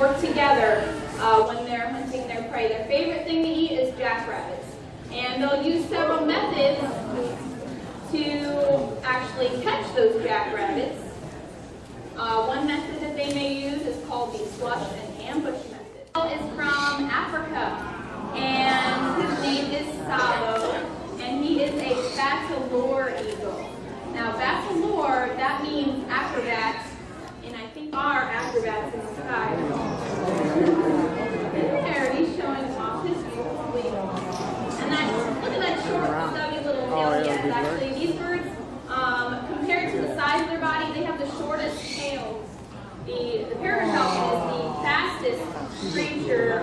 work together when they're hunting their prey. Their favorite thing to eat is jackrabbits. And they'll use several methods to actually catch those jackrabbits. One method that they may use is called the slush and ambush method. Is from Africa, and his name is Salo, and he is a battledore eagle. Now, battledore, that means acrobats, and I think are acrobats in the sky. There, he's showing off his beautiful wings. And look at that short, stubby little tail he has. Actually, these birds, compared to the size of their body, they have the shortest tails. The peregrine falcon is the fastest creature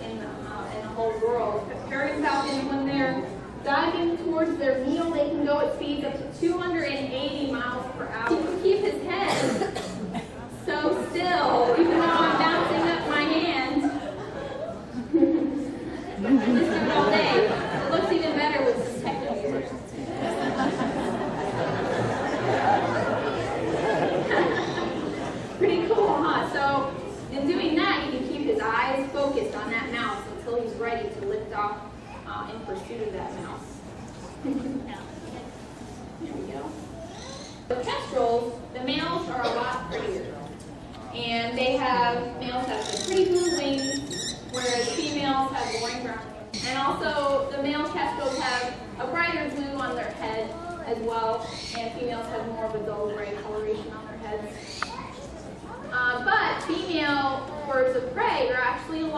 in the whole world. The peregrine falcon, when they're diving towards their meal, they can go at speeds up to 280 miles per hour. He can keep his head so still, even though I'm bouncing up my hand. I just do it all day. It looks even better with some techniques. Pretty cool, huh? So, in doing that, he can keep his eyes focused on that mouse until he's ready to lift off in pursuit of that mouse. There we go. The kestrels, the males are a lot prettier. And males have pretty blue wings, whereas females have boring brown wings. And also, the male kestrels have a brighter blue on their head as well, and females have more of a dull gray coloration on their heads. But female birds of prey are actually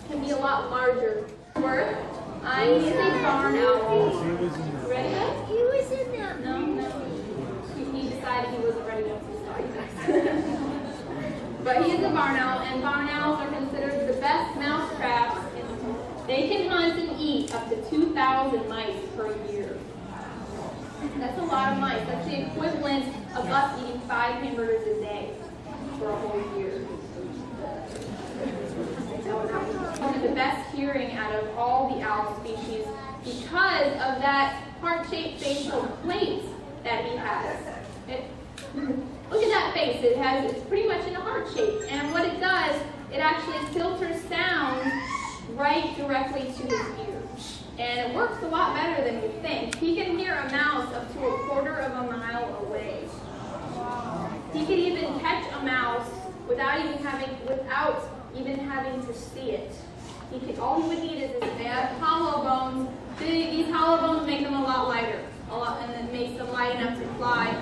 can be a lot larger. He is a barn owl. You ready, guys? He was in that. No. He decided he wasn't ready enough to start. But he is a barn owl, and barn owls are considered the best mouse traps. They can hunt and eat up to 2,000 mice per year. That's a lot of mice. That's the equivalent of us eating 5 hamburgers a day for a whole year. The best hearing out of all the owl species because of that heart-shaped facial plate that he has. Look at that face. It's pretty much in a heart shape. And what it does, it actually filters sound right directly to his ear. And it works a lot better than you think. He can hear a mouse up to 1/4 of a mile away. He can even catch a mouse without even having to see it. All he would need is they have hollow bones. These hollow bones make them a lot lighter, and it makes them light enough to fly.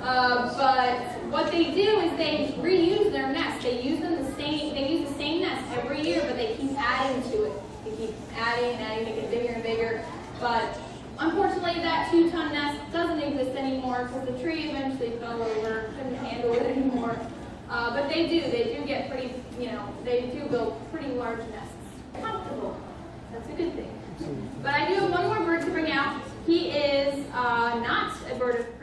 But what they do is they reuse their nest. They use the same nest every year, but they keep adding to it. They keep adding, make it bigger and bigger. But unfortunately, that 2-ton nest doesn't exist anymore because the tree eventually fell over, couldn't handle it anymore. But they do get pretty, they do build pretty large nests. Comfortable. That's a good thing. But I do have one more bird to bring out. He is not a bird of